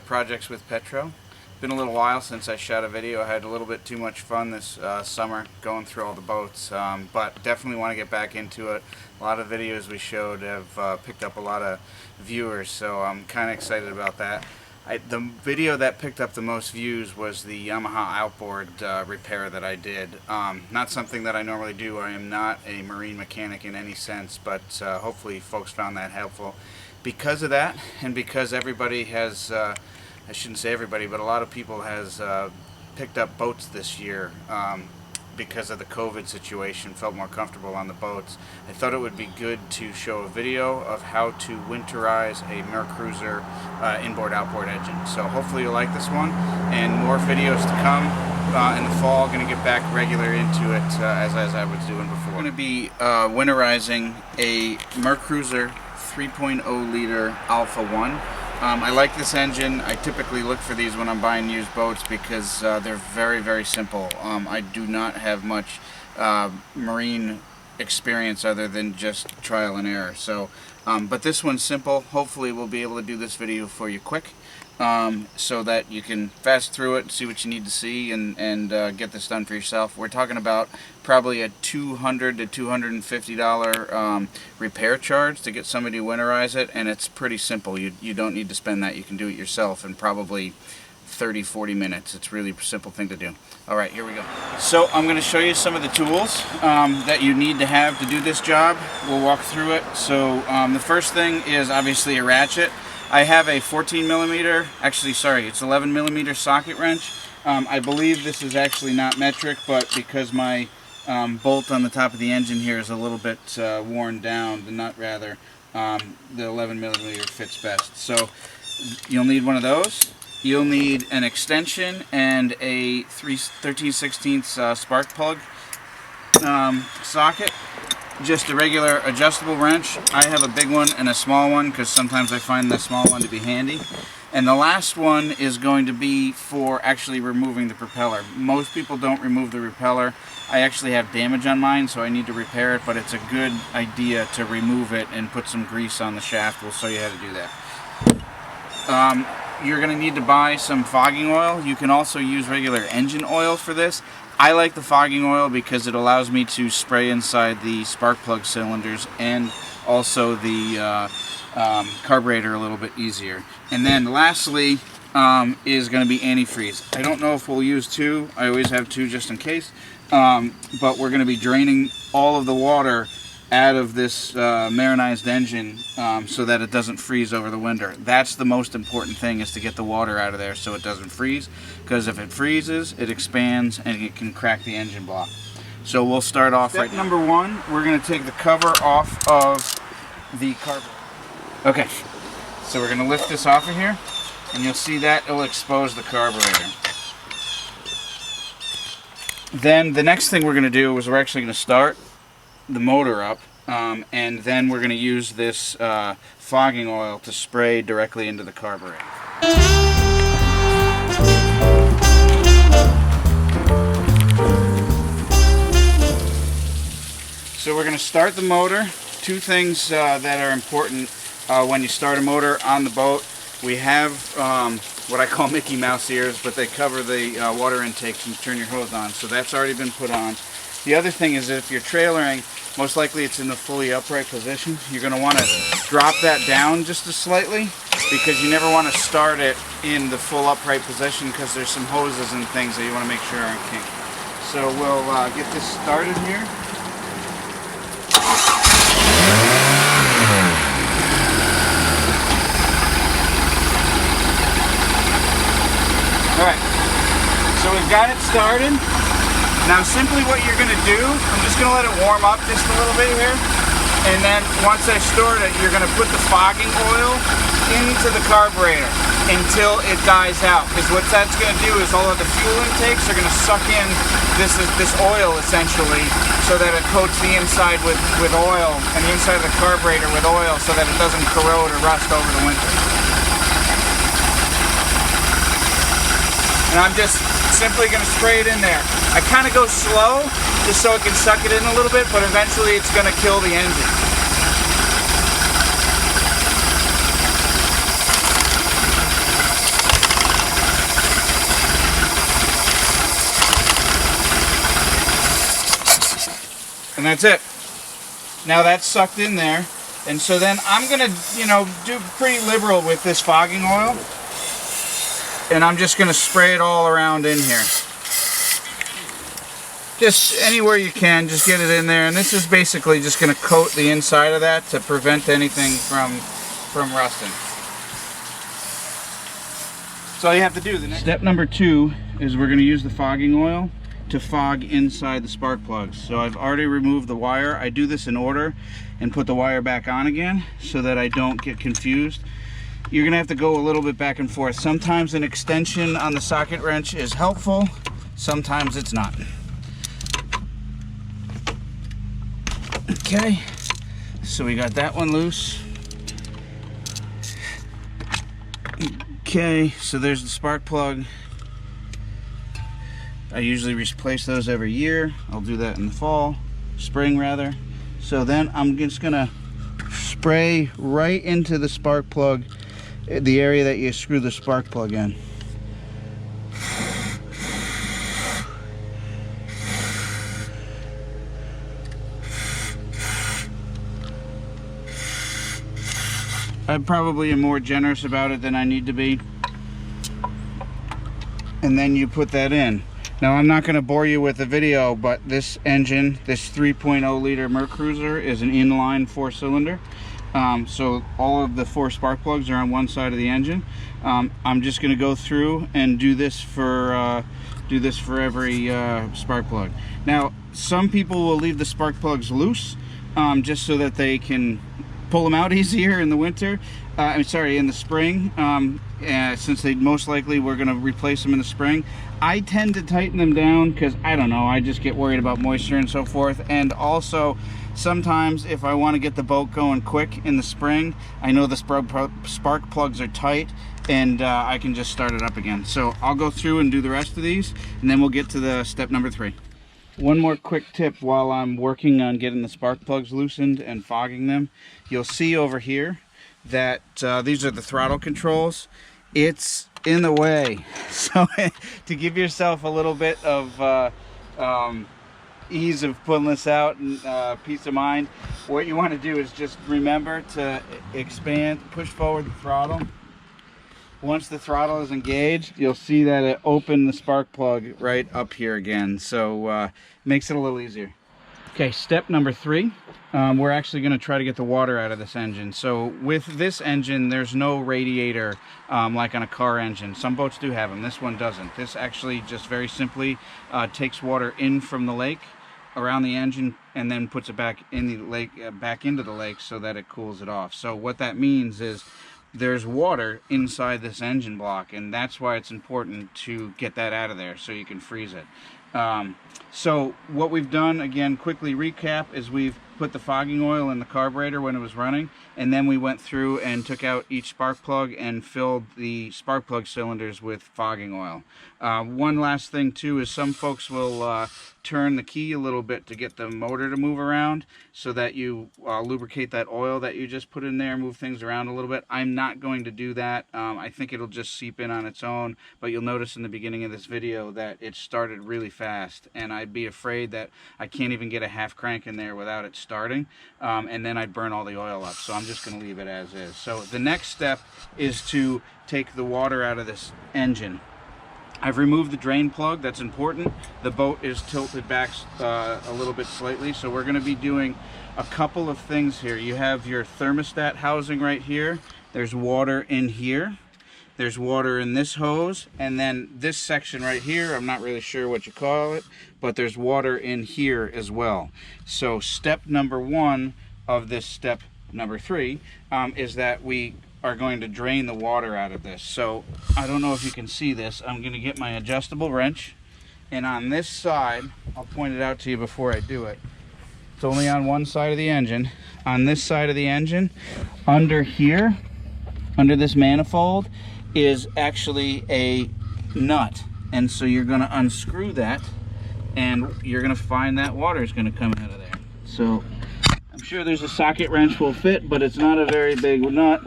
projects with Petro. Been a little while since I shot a video. I had a little bit too much fun this summer going through all the boats, but definitely want to get back into it. A lot of videos we showed have picked up a lot of viewers, so I'm kind of excited about that. The video that picked up the most views was the Yamaha Outboard repair that I did. Not something that I normally do. I am not a marine mechanic in any sense, but hopefully folks found that helpful. Because of that, and because everybody has, I shouldn't say everybody, but a lot of people has picked up boats this year because of the COVID situation, felt more comfortable on the boats. I thought it would be good to show a video of how to winterize a MerCruiser inboard outboard engine. So hopefully you'll like this one, and more videos to come in the fall. Going to get back regular into it as I was doing before. I'm going to be winterizing a MerCruiser 3.0 liter Alpha 1. I like this engine. I typically look for these when I'm buying used boats because they're very, very simple. I do not have much marine experience other than just trial and error. So, but this one's simple. Hopefully we'll be able to do this video for you quick so that you can fast through it, see what you need to see, and get this done for yourself. We're talking about probably a $200 to $250 repair charge to get somebody to winterize it, and it's pretty simple. You don't need to spend that. You can do it yourself in probably 30-40 minutes. It's really a simple thing to do. Alright, here we go. So I'm going to show you some of the tools that you need to have to do this job. We'll walk through it. So the first thing is obviously a ratchet. I have a 14 millimeter, actually sorry, it's 11 millimeter socket wrench. I believe this is actually not metric, but because my bolt on the top of the engine here is a little bit worn down, the nut rather, the 11 millimeter fits best. So you'll need one of those. You'll need an extension and a 13/16 spark plug socket. Just a regular adjustable wrench. I have a big one and a small one because sometimes I find the small one to be handy. And the last one is going to be for actually removing the propeller. Most people don't remove the propeller. I actually have damage on mine, so I need to repair it, but it's a good idea to remove it and put some grease on the shaft. We'll show you how to do that. You're going to need to buy some fogging oil. You can also use regular engine oil for this. I like the fogging oil because it allows me to spray inside the spark plug cylinders and also the carburetor a little bit easier. And then lastly is going to be antifreeze. I don't know if we'll use two. I always have two just in case. But we're going to be draining all of the water out of this marinized engine so that it doesn't freeze over the winter. That's the most important thing, is to get the water out of there so it doesn't freeze, because if it freezes, it expands and it can crack the engine block. So we'll start off right now. Number one, we're going to take the cover off of the carburetor. Okay, so we're going to lift this off of here, and you'll see that it'll expose the carburetor. Then the next thing we're going to do is we're actually going to start the motor up, and then we're going to use this fogging oil to spray directly into the carburetor. So we're going to start the motor. Two things that are important when you start a motor on the boat. We have what I call Mickey Mouse ears, but they cover the water intake when you turn your hose on, so that's already been put on. The other thing is that if you're trailering, most likely it's in the fully upright position. You're going to want to drop that down just slightly, because you never want to start it in the full upright position, because there's some hoses and things that you want to make sure aren't kinky. So we'll get this started here. Alright, so we've got it started. Now simply what you're going to do, I'm just going to let it warm up just a little bit here, and then once I've stored it, you're going to put the fogging oil into the carburetor until it dies out, because what that's going to do is all of the fuel intakes are going to suck in this oil essentially, so that it coats the inside with oil, and the inside of the carburetor with oil, so that it doesn't corrode or rust over the winter. And I'm just simply going to spray it in there. I kind of go slow just so it can suck it in a little bit, but eventually it's going to kill the engine. And that's it. Now that's sucked in there. And so then I'm gonna, you know, do pretty liberal with this fogging oil. And I'm just gonna spray it all around in here. Just anywhere you can, just get it in there. And this is basically just gonna coat the inside of that to prevent anything from rusting. That's all you have to do. Step number 2 is we're gonna use the fogging oil to fog inside the spark plugs. So I've already removed the wire. I do this in order and put the wire back on again so that I don't get confused. You're gonna have to go a little bit back and forth. Sometimes an extension on the socket wrench is helpful, sometimes it's not. Okay, so we got that one loose. Okay, so there's the spark plug. I usually replace those every year. I'll do that in the fall, spring rather. So then I'm just gonna spray right into the spark plug, the area that you screw the spark plug in. I probably am more generous about it than I need to be. And then you put that in. Now I'm not going to bore you with the video, but this engine, this 3.0 liter MerCruiser, is an inline 4-cylinder. So all of the 4 spark plugs are on one side of the engine. I'm just going to go through and do this for every spark plug. Now some people will leave the spark plugs loose just so that they can pull them out easier in the winter. I'm sorry, in the spring, since they most likely we're going to replace them in the spring. I tend to tighten them down because, I don't know, I just get worried about moisture and so forth. And also, sometimes if I want to get the boat going quick in the spring, I know the spark plugs are tight and I can just start it up again. So I'll go through and do the rest of these, and then we'll get to the step number 3. One more quick tip while I'm working on getting the spark plugs loosened and fogging them. You'll see over here that these are the throttle controls. It's in the way. So to give yourself a little bit of ease of pulling this out and peace of mind, what you want to do is just remember to push forward the throttle. Once the throttle is engaged, you'll see that it opened the spark plug right up here again. So makes it a little easier. Okay, step number 3. We're actually going to try to get the water out of this engine. So with this engine, there's no radiator like on a car engine. Some boats do have them. This one doesn't. This actually just very simply takes water in from the lake around the engine and then puts it back in the lake, back into the lake so that it cools it off. So what that means is there's water inside this engine block, and that's why it's important to get that out of there so you can freeze it. So what we've done, again, quickly recap, is we've put the fogging oil in the carburetor when it was running, and then we went through and took out each spark plug and filled the spark plug cylinders with fogging oil. One last thing too is some folks will turn the key a little bit to get the motor to move around so that you lubricate that oil that you just put in there, move things around a little bit. I'm not going to do that. I think it'll just seep in on its own, but you'll notice in the beginning of this video that it started really fast, and I'd be afraid that I can't even get a half crank in there without it starting, and then I'd burn all the oil up. So I'm just going to leave it as is. So the next step is to take the water out of this engine. I've removed the drain plug. That's important. The boat is tilted back a little bit slightly, so we're going to be doing a couple of things here. You have your thermostat housing right here. There's water in here. There's water in this hose, and then this section right here, I'm not really sure what you call it, but there's water in here as well. So step number 1 of this step number 3 is that we are going to drain the water out of this. So I don't know if you can see this. I'm going to get my adjustable wrench, and on this side, I'll point it out to you before I do it. It's only on one side of the engine. On this side of the engine, under here, under this manifold, is actually a nut. And so you're going to unscrew that, and you're going to find that water is going to come out of there. So I'm sure there's a socket wrench will fit, but it's not a very big nut.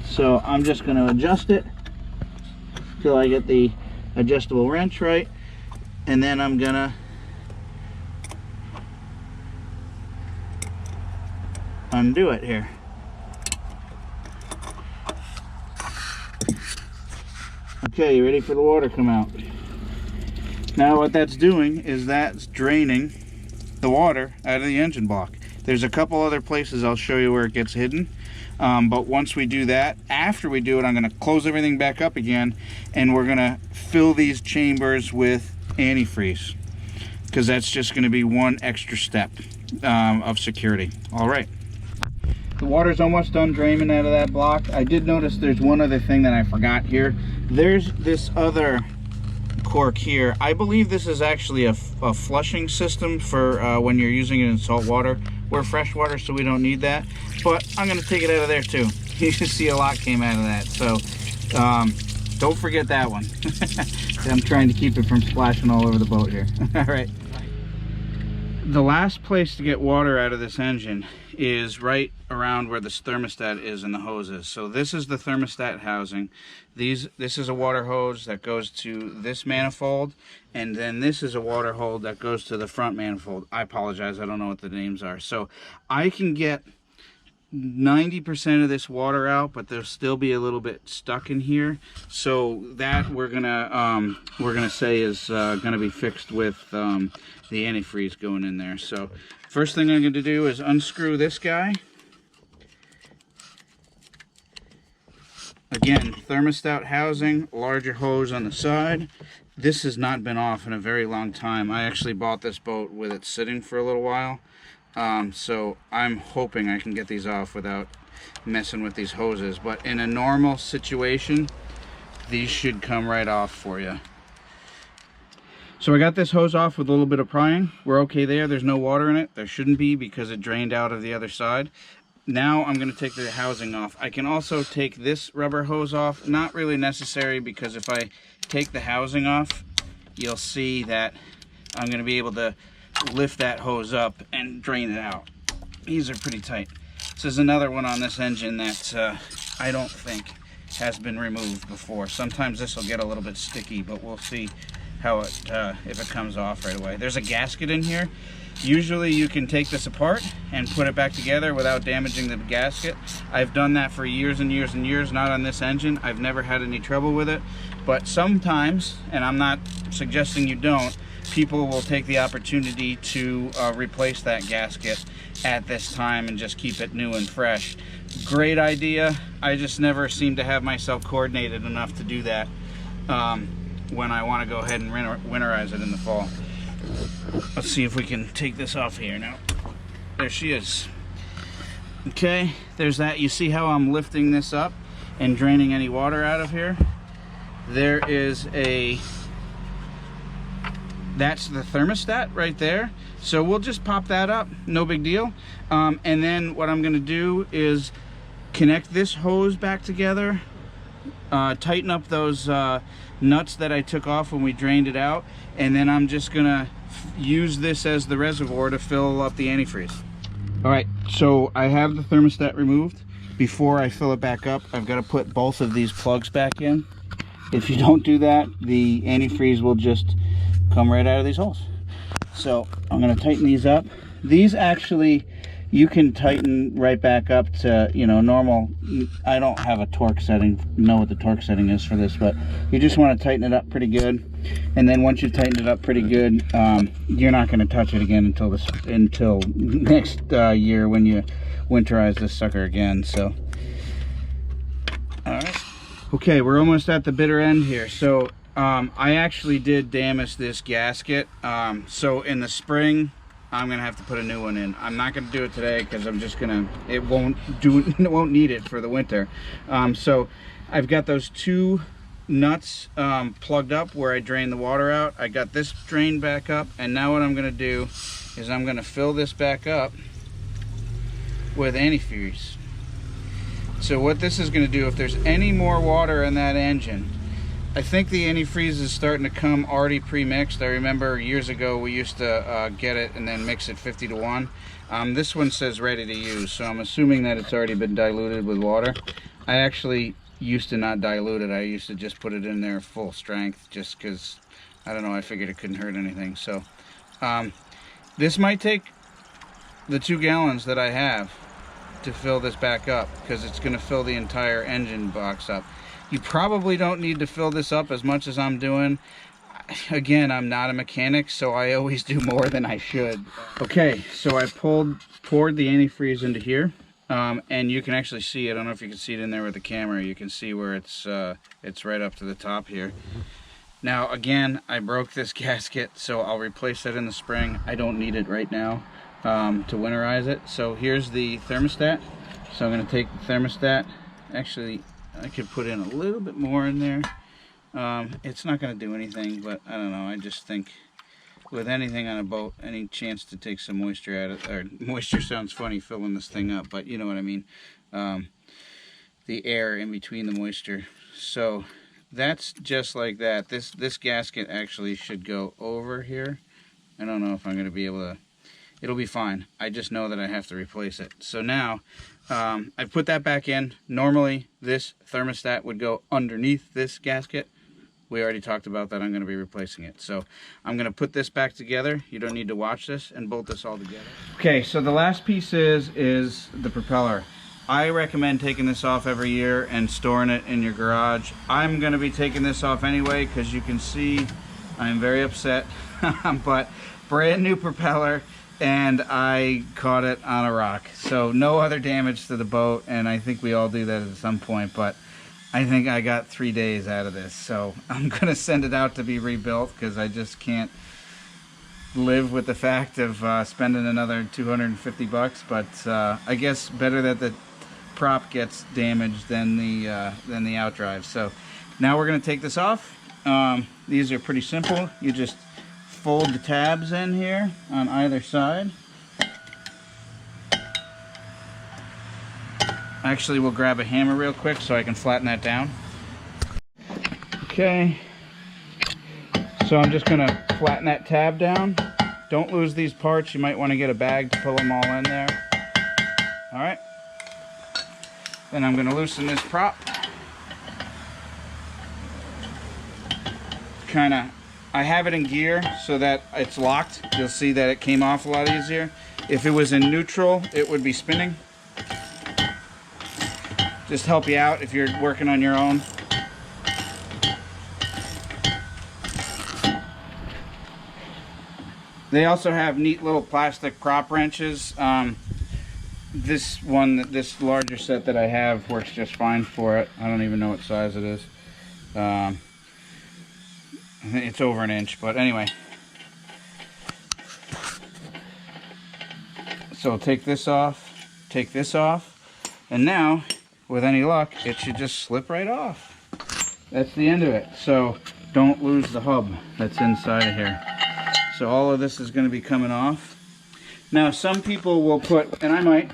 So I'm just going to adjust it till I get the adjustable wrench right, and then I'm going to undo it here. Okay, you ready for the water to come out? Now what that's doing is that's draining the water out of the engine block. There's a couple other places I'll show you where it gets hidden. But once we do that, after we do it, I'm going to close everything back up again, and we're going to fill these chambers with antifreeze, because that's just going to be one extra step of security. All right. The water's almost done draining out of that block. I did notice there's one other thing that I forgot here. There's this other cork here. I believe this is actually a flushing system for when you're using it in salt water. We're freshwater, so we don't need that. But I'm going to take it out of there too. You can see a lot came out of that. So don't forget that one. I'm trying to keep it from splashing all over the boat here. All right. The last place to get water out of this engine is right around where this thermostat is and the hoses. So this is the thermostat housing. This is a water hose that goes to this manifold, and then this is a water hose that goes to the front manifold. I apologize, I don't know what the names are. So I can get 90% of this water out, but there'll still be a little bit stuck in here. So that we're gonna say is gonna be fixed with the antifreeze going in there. So first thing I'm going to do is unscrew this guy. Again, thermostat housing, larger hose on the side. This has not been off in a very long time. I actually bought this boat with it sitting for a little while. So I'm hoping I can get these off without messing with these hoses. But in a normal situation, these should come right off for you. So I got this hose off with a little bit of prying. We're okay there. There's no water in it. There shouldn't be because it drained out of the other side. Now I'm going to take the housing off. I can also take this rubber hose off. Not really necessary, because if I take the housing off, you'll see that I'm going to be able to lift that hose up and drain it out. These are pretty tight. This is another one on this engine that I don't think has been removed before. Sometimes this will get a little bit sticky, but we'll see how it if it comes off right away. There's a gasket in here. Usually you can take this apart and put it back together without damaging the gasket. I've done that for years and years and years, not on this engine. I've never had any trouble with it. But sometimes, and I'm not suggesting you don't, people will take the opportunity to replace that gasket at this time and just keep it new and fresh. Great idea. I just never seem to have myself coordinated enough to do that when I want to go ahead and winterize it in the fall. Let's see if we can take this off here now. There she is. Okay, there's that. You see how I'm lifting this up and draining any water out of here? There is that's the thermostat right there. So we'll just pop that up, no big deal. And then what I'm gonna do is connect this hose back together, tighten up those nuts that I took off when we drained it out, and then I'm just gonna use this as the reservoir to fill up the antifreeze. All right, so I have the thermostat removed. Before I fill it back up, I've got to put both of these plugs back in. If you don't do that, the antifreeze will just come right out of these holes. So I'm going to tighten these up. These actually, you can tighten right back up to, you know, normal. I don't have a torque setting, know what the torque setting is for this, but you just want to tighten it up pretty good. And then once you've tightened it up pretty good, you're not going to touch it again until next year when you winterize this sucker again. So all right, okay, we're almost at the bitter end here. So I actually did damage this gasket, so in the spring I'm gonna have to put a new one in. I'm not gonna do it today because I'm just gonna, it won't need it for the winter. So I've got those two nuts plugged up where I drain the water out. I got this drained back up, and now what I'm gonna do is I'm gonna fill this back up with antifreeze. So what this is gonna do, if there's any more water in that engine, I think the antifreeze is starting to come already pre-mixed. I remember years ago we used to get it and then mix it 50-to-1. This one says ready to use, so I'm assuming that it's already been diluted with water. I actually used to not dilute it. I used to just put it in there full strength just because, I don't know, I figured it couldn't hurt anything. So this might take the 2 gallons that I have to fill this back up because it's going to fill the entire engine box up. You probably don't need to fill this up as much as I'm doing. Again, I'm not a mechanic, so I always do more than I should. Okay, so I poured the antifreeze into here, and you can actually see it. I don't know if you can see it in there with the camera. You can see where it's right up to the top here. Now, again, I broke this gasket, so I'll replace it in the spring. I don't need it right now to winterize it. So here's the thermostat. So I'm going to take the thermostat. Actually, I could put in a little bit more in there. It's not going to do anything, but I don't know. I just think with anything on a boat, any chance to take some moisture out of it, or moisture sounds funny filling this thing up, but you know what I mean. The air in between the moisture. So that's just like that. This gasket actually should go over here. I don't know if I'm going to be able to. It'll be fine. I just know that I have to replace it. So now I put that back in. Normally this thermostat would go underneath this gasket. We already talked about that. I'm going to be replacing it. So I'm going to put this back together. You don't need to watch this, and bolt this all together. Okay, so the last piece is the propeller. I recommend taking this off every year and storing it in your garage. I'm going to be taking this off anyway because you can see I'm very upset. But brand new propeller, and I caught it on a rock. So no other damage to the boat, and I think we all do that at some point, but I think I got 3 days out of this. So I'm going to send it out to be rebuilt because I just can't live with the fact of spending another 250 bucks. But I guess better that the prop gets damaged than the outdrive. So now we're going to take this off. These are pretty simple. You just fold the tabs in here on either side. Actually, we'll grab a hammer real quick so I can flatten that down. Okay, so I'm just going to flatten that tab down. Don't lose these parts. You might want to get a bag to pull them all in there. All right. Then I'm going to loosen this prop. I have it in gear so that it's locked. You'll see that it came off a lot easier. If it was in neutral, it would be spinning. Just help you out if you're working on your own. They also have neat little plastic prop wrenches. This larger set that I have works just fine for it. I don't even know what size it is. It's over an inch, but anyway. So take this off, and now, with any luck, it should just slip right off. That's the end of it. So don't lose the hub that's inside of here. So all of this is going to be coming off. Now some people will put, and I might,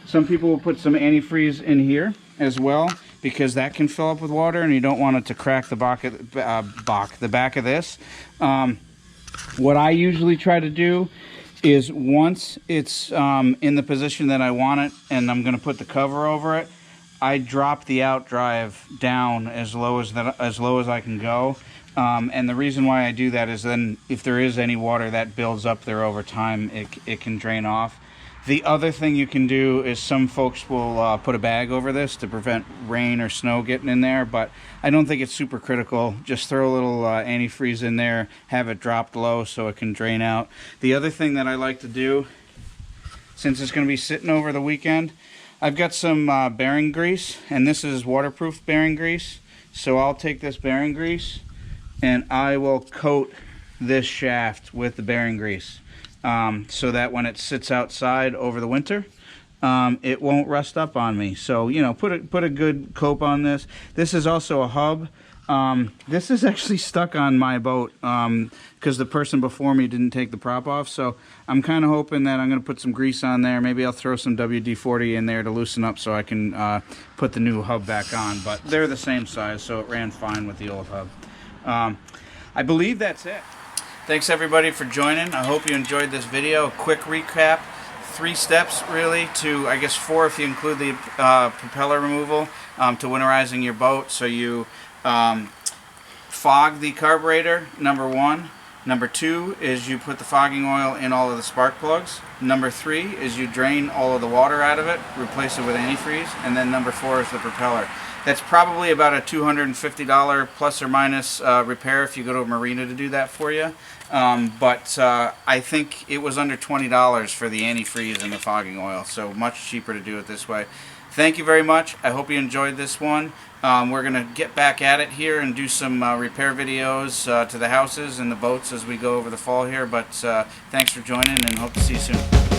some people will put some antifreeze in here as well, because that can fill up with water and you don't want it to crack the back of this. What I usually try to do is once it's in the position that I want it and I'm going to put the cover over it, I drop the outdrive down as low as I can go. And the reason why I do that is then if there is any water that builds up there over time, it can drain off. The other thing you can do is some folks will put a bag over this to prevent rain or snow getting in there, but I don't think it's super critical. Just throw a little antifreeze in there, have it dropped low so it can drain out. The other thing that I like to do, since it's going to be sitting over the weekend, I've got some bearing grease, and this is waterproof bearing grease. So I'll take this bearing grease and I will coat this shaft with the bearing grease. So that when it sits outside over the winter, it won't rust up on me. So, you know, put a good coat on this. This is also a hub. This is actually stuck on my boat because the person before me didn't take the prop off. So I'm kind of hoping that I'm going to put some grease on there. Maybe I'll throw some WD-40 in there to loosen up so I can put the new hub back on. But they're the same size, so it ran fine with the old hub. I believe that's it. Thanks everybody for joining. I hope you enjoyed this video. A quick recap. 3 steps really to, I guess 4 if you include the propeller removal, to winterizing your boat. So you fog the carburetor, number 1. Number 2 is you put the fogging oil in all of the spark plugs. Number 3 is you drain all of the water out of it, replace it with antifreeze. And then number 4 is the propeller. That's probably about a $250 plus or minus repair if you go to a marina to do that for you. But I think it was under $20 for the antifreeze and the fogging oil, so much cheaper to do it this way. Thank you very much. I hope you enjoyed this one. We're going to get back at it here and do some repair videos to the houses and the boats as we go over the fall here. But thanks for joining, and hope to see you soon.